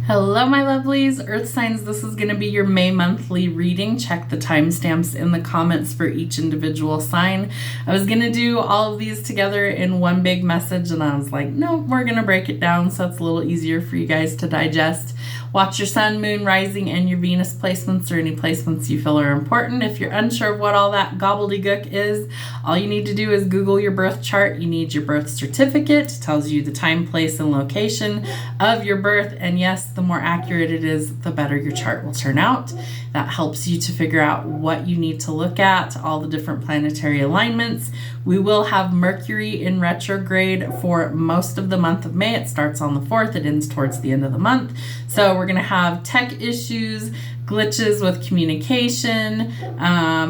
Hello, my lovelies, earth signs. This is going to be your May monthly reading. Check the timestamps in the comments for each individual sign. I was going to do all of these together in one big message, and I was like, no, we're going to break it down so it's a little easier for you guys to digest. Watch your sun, moon, rising, and your Venus placements, or any placements you feel are important. If you're unsure of what all that gobbledygook is, all you need to do is Google your birth chart. You need your birth certificate. It tells you the time, place, and location of your birth. And yes, the more accurate it is, the better your chart will turn out. That helps you to figure out what you need to look at, all the different planetary alignments. We will have Mercury in retrograde for most of the month of May. It starts on the 4th, it ends towards the end of the month. So we're going to have tech issues, glitches with communication,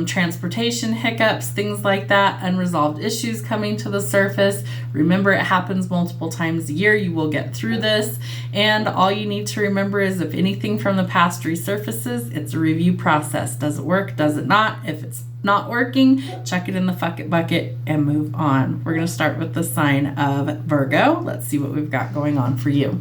transportation hiccups, things like that, unresolved issues coming to the surface. Remember, it happens multiple times a year. You will get through this. And all you need to remember is if anything from the past resurfaces, it's a review process. Does it work? Does it not? If it's not working, chuck it in the fuck it bucket and move on. We're going to start with the sign of Virgo. Let's see what we've got going on for you.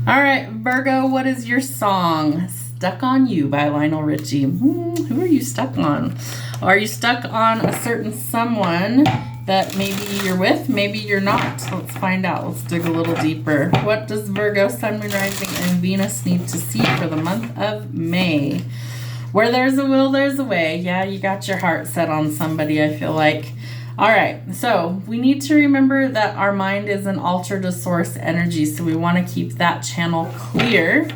All right, Virgo, what is your song? Stuck on You by Lionel Richie. Who are you stuck on? Are you stuck on a certain someone that maybe you're with, maybe you're not? Let's find out. Let's dig a little deeper. What does Virgo, Sun, Moon, Rising, and Venus need to see for the month of May? Where there's a will, there's a way. Yeah, you got your heart set on somebody, I feel like. All right, so we need to remember that our mind is an altar to source energy, so we want to keep that channel clear,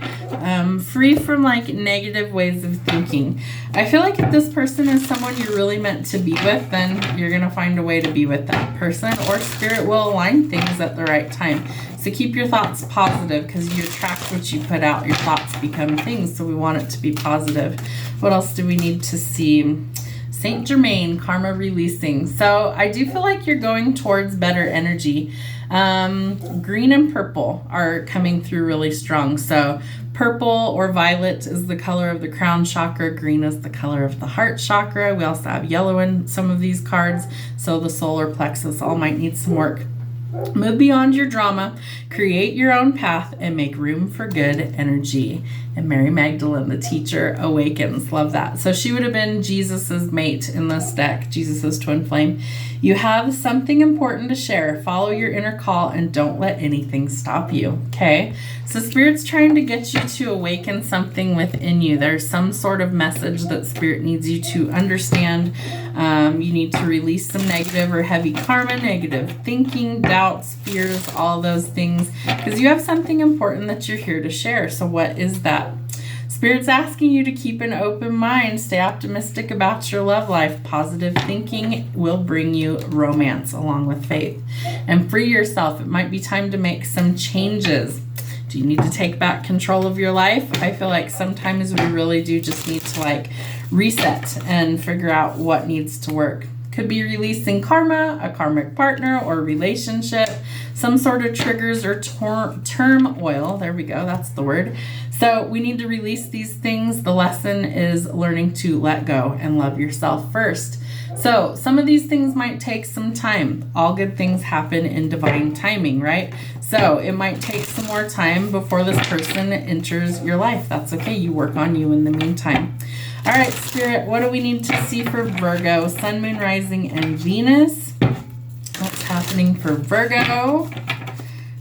free from like negative ways of thinking. I feel like if this person is someone you're really meant to be with, then you're going to find a way to be with that person, or spirit will align things at the right time. So keep your thoughts positive, because you attract what you put out. Your thoughts become things, so we want it to be positive. What else do we need to see? Saint Germain, karma releasing. So I do feel like you're going towards better energy. Green and purple are coming through really strong. So purple or violet is the color of the crown chakra. Green is the color of the heart chakra. We also have yellow in some of these cards. So the solar plexus all might need some work. Move beyond your drama, create your own path, and make room for good energy. And Mary Magdalene, the teacher, awakens. Love that. So she would have been Jesus's mate in this deck, Jesus's twin flame. You have something important to share. Follow your inner call and don't let anything stop you. Okay? So Spirit's trying to get you to awaken something within you. There's some sort of message that Spirit needs you to understand. You need to release some negative or heavy karma, negative thinking, doubts, fears, all those things, because you have something important that you're here to share. So what is that? Spirit's asking you to keep an open mind, stay optimistic about your love life. Positive thinking will bring you romance along with faith. And free yourself. It might be time to make some changes. Do you need to take back control of your life? I feel like sometimes we really do just need to like reset and figure out what needs to work. Could be releasing karma, a karmic partner or relationship, some sort of triggers or turmoil. There we go. That's the word. So we need to release these things. The lesson is learning to let go and love yourself first. So some of these things might take some time. All good things happen in divine timing, right? So it might take some more time before this person enters your life. That's okay. You work on you in the meantime. All right, Spirit, what do we need to see for Virgo? Sun, Moon, Rising, and Venus. What's happening for Virgo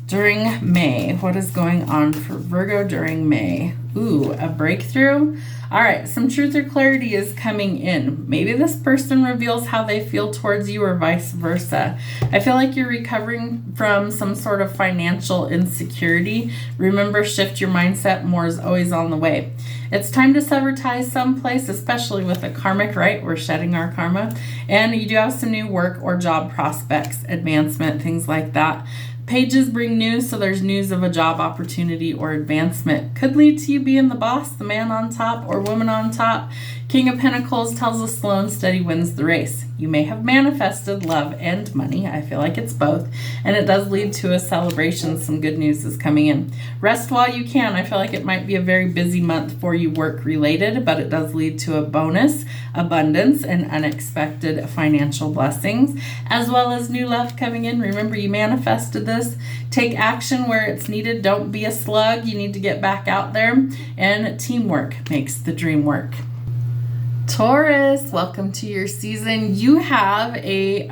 during May? What is going on for Virgo during May? Ooh, a breakthrough. All right, some truth or clarity is coming in. Maybe this person reveals how they feel towards you or vice versa. I feel like you're recovering from some sort of financial insecurity. Remember, shift your mindset. More is always on the way. It's time to sever ties someplace, especially with a karmic, right? We're shedding our karma. And you do have some new work or job prospects, advancement, things like that. Pages bring news, so there's news of a job opportunity or advancement. Could lead to you being the boss, the man on top or woman on top. King of Pentacles tells us slow and steady wins the race. You may have manifested love and money. I feel like it's both. And it does lead to a celebration. Some good news is coming in. Rest while you can. I feel like it might be a very busy month for you work related, but it does lead to a bonus, abundance, and unexpected financial blessings, as well as new love coming in. Remember, you manifested this. Take action where it's needed. Don't be a slug. You need to get back out there. And teamwork makes the dream work. Taurus, welcome to your season. You have a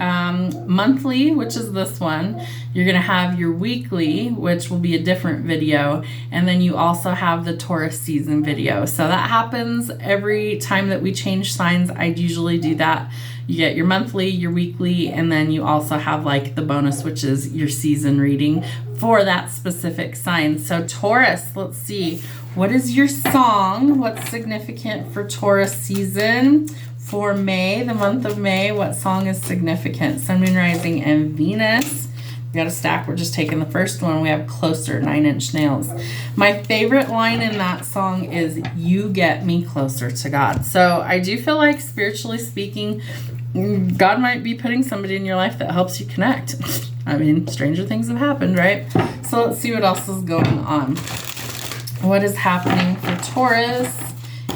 monthly, which is this one. You're going to have your weekly, which will be a different video. And then you also have the Taurus season video. So that happens every time that we change signs. I usually do that. You get your monthly, your weekly, and then you also have like the bonus, which is your season reading for that specific sign. So Taurus, let's see. What is your song? What's significant for Taurus season for May, the month of May? What song is significant? Sun, Moon, Rising, and Venus. We got a stack. We're just taking the first one. We have Closer, 9 Inch Nails. My favorite line in that song is, you get me closer to God. So I do feel like, spiritually speaking, God might be putting somebody in your life that helps you connect. I mean, stranger things have happened, right? So let's see what else is going on. What is happening for Taurus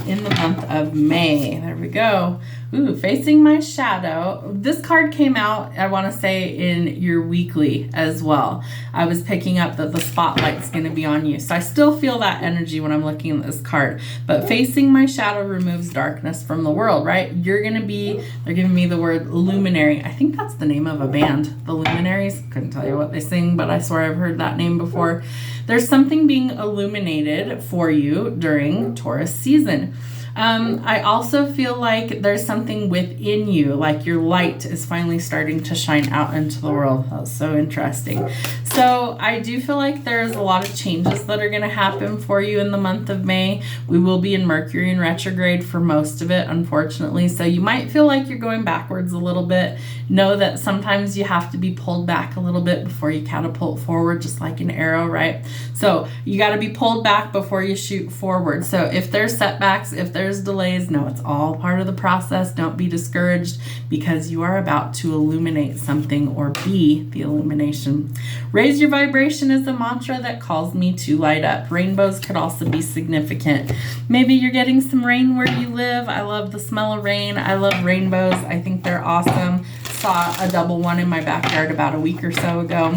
in the month of May? There we go. Ooh, Facing My Shadow. This card came out, I want to say, in your weekly as well. I was picking up that the spotlight's going to be on you. So I still feel that energy when I'm looking at this card. But Facing My Shadow removes darkness from the world, right? You're going to be, they're giving me the word luminary. I think that's the name of a band, the Luminaries. Couldn't tell you what they sing, but I swear I've heard that name before. There's something being illuminated for you during Taurus season. I also feel like there's something within you, like your light is finally starting to shine out into the world. That's so interesting. So I do feel like there's a lot of changes that are going to happen for you in the month of May. We will be in Mercury in retrograde for most of it, unfortunately. So you might feel like you're going backwards a little bit. Know that sometimes you have to be pulled back a little bit before you catapult forward, just like an arrow, right? So you got to be pulled back before you shoot forward. So if there's setbacks, if there's delays, no, it's all part of the process. Don't be discouraged, because you are about to illuminate something or be the illumination. Raise your vibration is a mantra that calls me to light up. Rainbows could also be significant. Maybe you're getting some rain where you live. I love the smell of rain. I love rainbows. I think they're awesome. Saw a double one in my backyard about a week or so ago.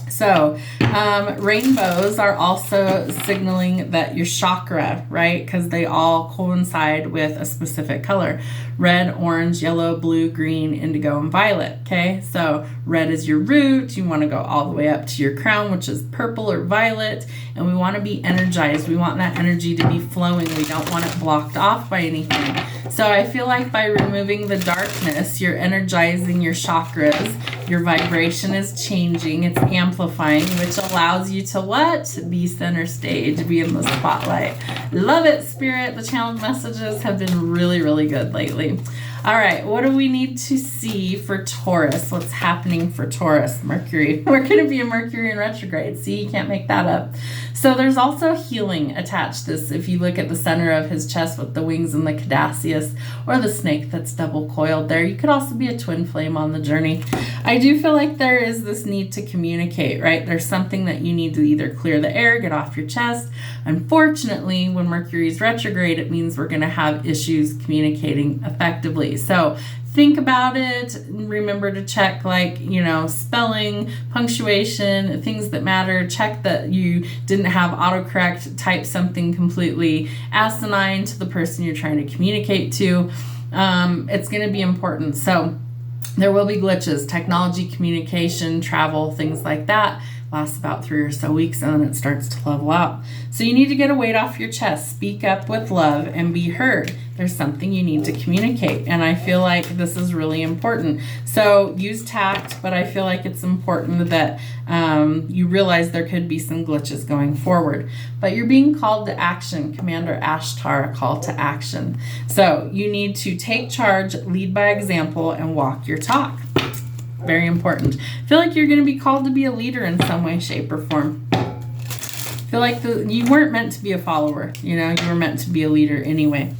So rainbows are also signaling that your chakra, right? Because they all coincide with a specific color. Red, orange, yellow, blue, green, indigo, and violet. Okay, so red is your root. You want to go all the way up to your crown, which is purple or violet. And we want to be energized. We want that energy to be flowing. We don't want it blocked off by anything. So I feel like by removing the darkness, you're energizing your chakras. Your vibration is changing. It's amplifying, which allows you to what? Be center stage, be in the spotlight. Love it, Spirit. The challenge messages have been really, really good lately. All right, what do we need to see for Taurus? What's happening for Taurus? Mercury. We're going to be in Mercury in retrograde. See, you can't make that up. So there's also healing attached to this. If you look at the center of his chest with the wings and the caduceus, or the snake that's double coiled there, you could also be a twin flame on the journey. I do feel like there is this need to communicate, right? There's something that you need to either clear the air, get off your chest. Unfortunately, when Mercury's retrograde, it means we're going to have issues communicating effectively. So think about it. Remember to check, like, spelling, punctuation, things that matter. Check that you didn't have autocorrect type something completely asinine to the person you're trying to communicate to. It's going to be important. So there will be glitches, technology, communication, travel, things like that. Lasts about 3 or so weeks, and then it starts to level out. So you need to get a weight off your chest. Speak up with love and be heard. There's something you need to communicate, and I feel like this is really important. So use tact, but I feel like it's important that you realize there could be some glitches going forward. But you're being called to action. Commander Ashtar, a call to action. So you need to take charge, lead by example, and walk your talk. Very important. I feel like you're going to be called to be a leader in some way, shape, or form. I feel like you weren't meant to be a follower. You were meant to be a leader anyway.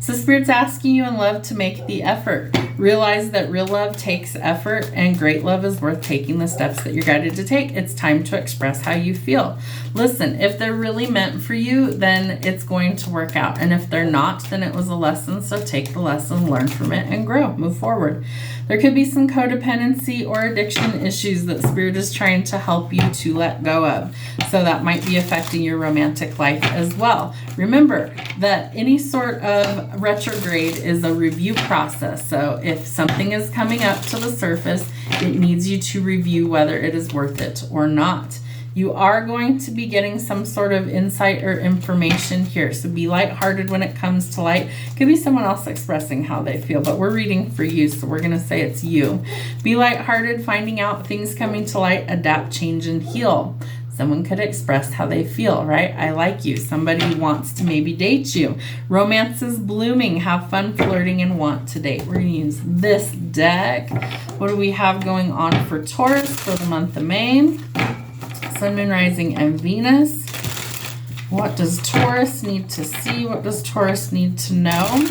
So Spirit's asking you in love to make the effort. Realize that real love takes effort, and great love is worth taking the steps that you're guided to take. It's time to express how you feel. Listen, if they're really meant for you, then it's going to work out. And if they're not, then it was a lesson. So take the lesson, learn from it, and grow. Move forward. There could be some codependency or addiction issues that Spirit is trying to help you to let go of. So that might be affecting your romantic life as well. Remember that any sort of retrograde is a review process. So if something is coming up to the surface, it needs you to review whether it is worth it or not. You are going to be getting some sort of insight or information here. So be lighthearted when it comes to light. Could be someone else expressing how they feel, but we're reading for you, so we're going to say it's you. Be lighthearted, finding out things coming to light, adapt, change, and heal. Someone could express how they feel, right? I like you. Somebody wants to maybe date you. Romance is blooming. Have fun flirting and want to date. We're going to use this deck. What do we have going on for Taurus for the month of May? Sun, Moon, Rising, and Venus. What does Taurus need to see? What does Taurus need to know?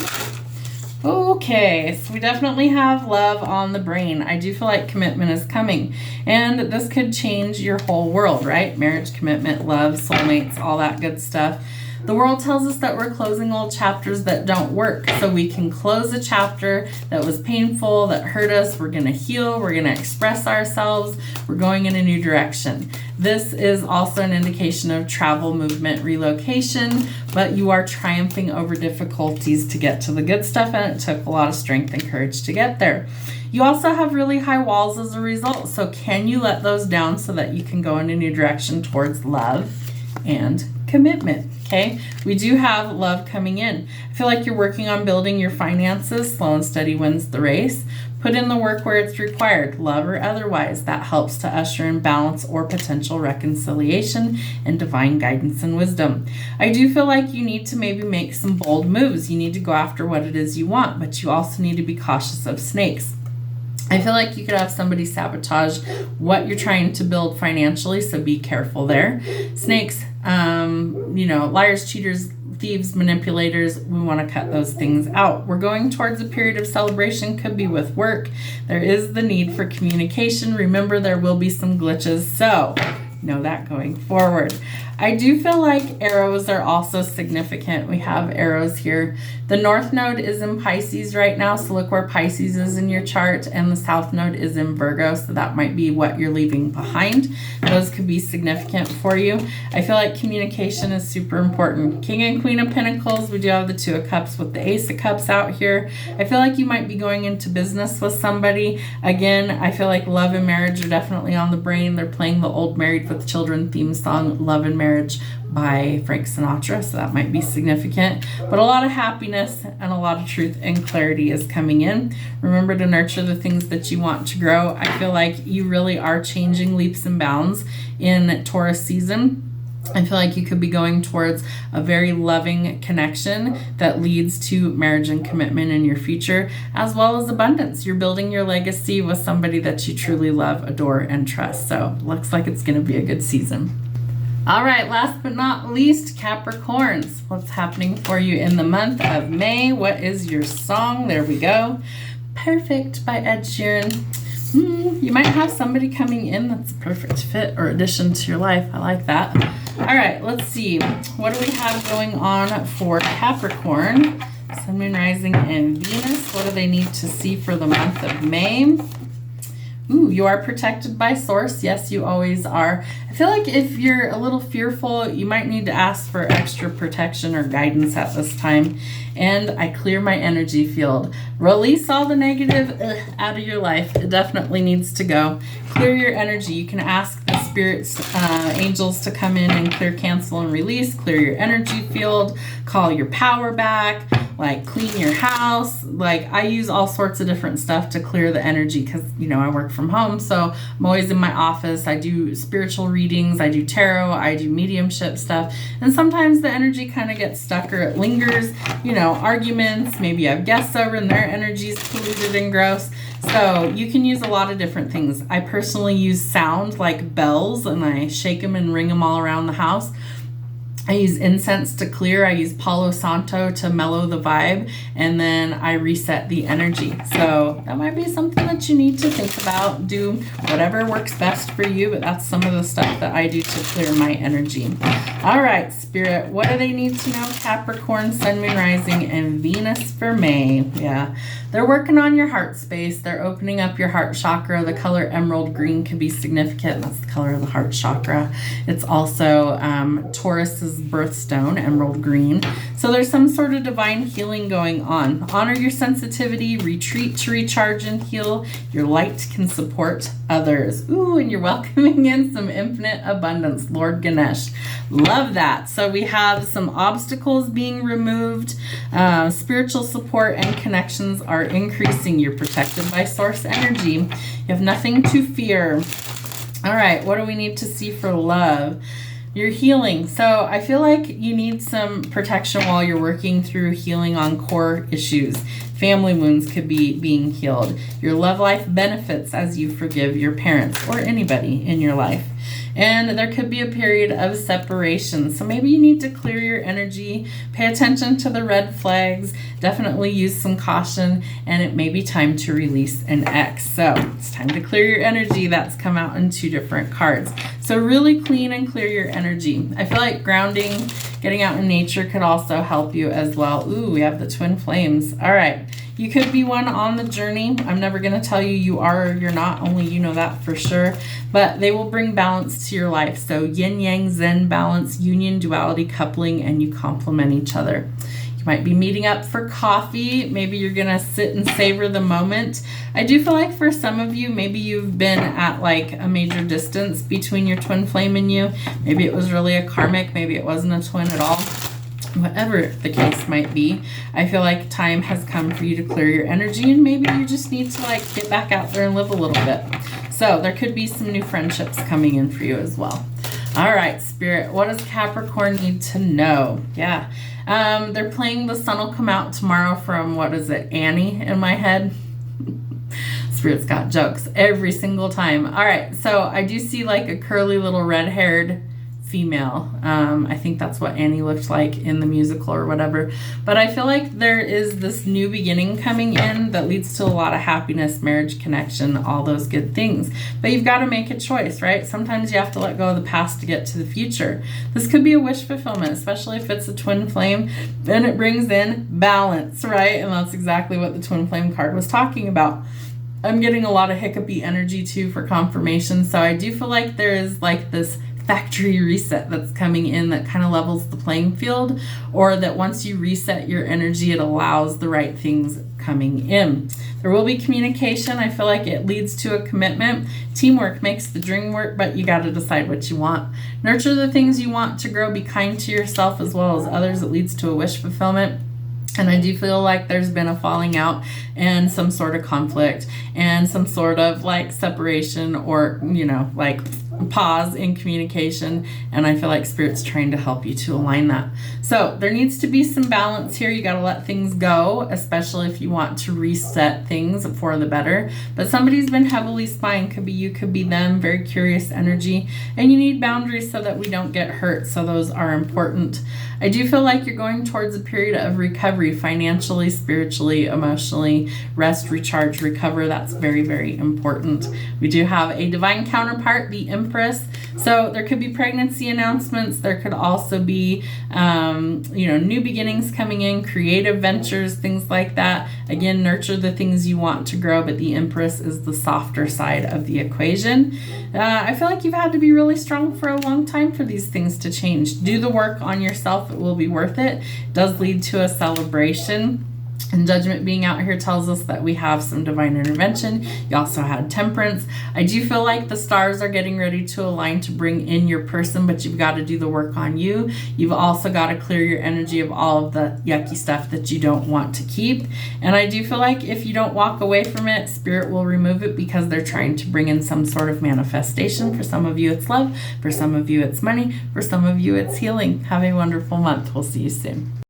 Okay, so we definitely have love on the brain. I do feel like commitment is coming, and this could change your whole world, right? Marriage, commitment, love, soulmates, all that good stuff. The world tells us that we're closing old chapters that don't work. So we can close a chapter that was painful, that hurt us. We're going to heal. We're going to express ourselves. We're going in a new direction. This is also an indication of travel, movement, relocation, but you are triumphing over difficulties to get to the good stuff, and it took a lot of strength and courage to get there. You also have really high walls as a result. So can you let those down so that you can go in a new direction towards love and commitment? Okay, we do have love coming in. I feel like you're working on building your finances. Slow and steady wins the race. Put in the work where it's required, love or otherwise. That helps to usher in balance or potential reconciliation and divine guidance and wisdom. I do feel like you need to maybe make some bold moves. You need to go after what it is you want, but you also need to be cautious of snakes. I feel like you could have somebody sabotage what you're trying to build financially, so be careful there. Snakes, liars, cheaters, thieves, manipulators, we want to cut those things out. We're going towards a period of celebration, could be with work. There is the need for communication. Remember, there will be some glitches, so know that going forward. I do feel like arrows are also significant. We have arrows here. The North Node is in Pisces right now, so look where Pisces is in your chart, and the South Node is in Virgo, so that might be what you're leaving behind. Those could be significant for you. I feel like communication is super important. King and Queen of Pentacles, we do have the Two of Cups with the Ace of Cups out here. I feel like you might be going into business with somebody. Again, I feel like love and marriage are definitely on the brain. They're playing the old Married with Children theme song, Love and Marriage by Frank Sinatra, so that might be significant. But a lot of happiness and a lot of truth and clarity is coming in. Remember to nurture the things that you want to grow. I feel like you really are changing leaps and bounds in Taurus season. I feel like you could be going towards a very loving connection that leads to marriage and commitment in your future, as well as abundance. You're building your legacy with somebody that you truly love, adore, and trust. So looks like it's going to be a good season. All right, last but not least, Capricorns. What's happening for you in the month of May? What is your song? There we go. Perfect by Ed Sheeran. You might have somebody coming in that's a perfect fit or addition to your life. I like that. All right, let's see. What do we have going on for Capricorn? Sun, Moon, Rising, and Venus. What do they need to see for the month of May? Ooh, you are protected by Source. Yes, you always are. I feel like if you're a little fearful, you might need to ask for extra protection or guidance at this time. And I clear my energy field. Release all the negative out of your life. It definitely needs to go. Clear your energy. You can ask the spirits, angels to come in and clear, cancel, and release. Clear your energy field. Call your power back. Like clean your house. Like I use all sorts of different stuff to clear the energy because, I work from home. So I'm always in my office. I do spiritual readings. I do tarot. I do mediumship stuff. And sometimes the energy kind of gets stuck or it lingers, arguments. Maybe you have guests over and their energy is polluted and gross. So you can use a lot of different things. I personally use sound like bells and I shake them and ring them all around the house. I use incense to clear. I use Palo Santo to mellow the vibe, and then I reset the energy. So that might be something that you need to think about. Do whatever works best for you, but that's some of the stuff that I do to clear my energy. All right, Spirit, what do they need to know? Capricorn, Sun, Moon, Rising, and Venus for May. Yeah, they're working on your heart space. They're opening up your heart chakra. The color emerald green could be significant. That's the color of the heart chakra. It's also Taurus's birthstone, emerald green. So there's some sort of divine healing going on. Honor your sensitivity, retreat to recharge and heal. Your light can support others. Ooh, and you're welcoming in some infinite abundance, Lord Ganesh. Love that. So we have some obstacles being removed. Spiritual support and connections are increasing. You're protected by source energy. You have nothing to fear. All right, what do we need to see for love? You're healing. So I feel like you need some protection while you're working through healing on core issues. Family wounds could be being healed. Your love life benefits as you forgive your parents or anybody in your life. And there could be a period of separation. So maybe you need to clear your energy, pay attention to the red flags, definitely use some caution, and it may be time to release an ex. So it's time to clear your energy. That's come out in 2 different cards. So really clean and clear your energy. I feel like grounding, getting out in nature could also help you as well. Ooh, we have the twin flames. All right. You could be one on the journey. I'm never going to tell you you are or you're not, only you know that for sure. But they will bring balance to your life. So yin, yang, zen, balance, union, duality, coupling, and you complement each other. You might be meeting up for coffee. Maybe you're going to sit and savor the moment. I do feel like for some of you, maybe you've been at like a major distance between your twin flame and you. Maybe it was really a karmic. Maybe it wasn't a twin at all. Whatever the case might be, I feel like time has come for you to clear your energy, and maybe you just need to like get back out there and live a little bit. So there could be some new friendships coming in for you as well. All right, Spirit, what does Capricorn need to know? Yeah, they're playing The Sun Will Come Out Tomorrow from, what is it, Annie in my head. Spirit's got jokes every single time. All right, so I do see like a curly little red-haired female. I think that's what Annie looked like in the musical or whatever. But I feel like there is this new beginning coming in that leads to a lot of happiness, marriage, connection, all those good things. But you've got to make a choice, right? Sometimes you have to let go of the past to get to the future. This could be a wish fulfillment, especially if it's a twin flame. Then it brings in balance, right? And that's exactly what the twin flame card was talking about. I'm getting a lot of hiccupy energy too for confirmation. So I do feel like there is like this factory reset that's coming in that kind of levels the playing field, or that once you reset your energy, it allows the right things coming in. There will be communication. I feel like it leads to a commitment. Teamwork makes the dream work, but you got to decide what you want. Nurture the things you want to grow. Be kind to yourself as well as others. It leads to a wish fulfillment. And I do feel like there's been a falling out and some sort of conflict and some sort of like separation or, you know, like pause in communication. And I feel like Spirit's trying to help you to align that. So there needs to be some balance here. You got to let things go, especially if you want to reset things for the better. But somebody's been heavily spying. Could be you, could be them. Very curious energy. And you need boundaries so that we don't get hurt. So those are important. I do feel like you're going towards a period of recovery financially, spiritually, emotionally. Rest, recharge, recover. That's very, very important. We do have a divine counterpart, the Empress. So there could be pregnancy announcements. There could also be, new beginnings coming in, creative ventures, things like that. Again, nurture the things you want to grow, but the Empress is the softer side of the equation. I feel like you've had to be really strong for a long time for these things to change. Do the work on yourself. It will be worth it. It does lead to a celebration. And Judgment being out here tells us that we have some divine intervention. You also had Temperance. I do feel like the stars are getting ready to align to bring in your person, but you've got to do the work on you. You've also got to clear your energy of all of the yucky stuff that you don't want to keep. And I do feel like if you don't walk away from it, Spirit will remove it because they're trying to bring in some sort of manifestation. For some of you, it's love. For some of you, it's money. For some of you, it's healing. Have a wonderful month. We'll see you soon.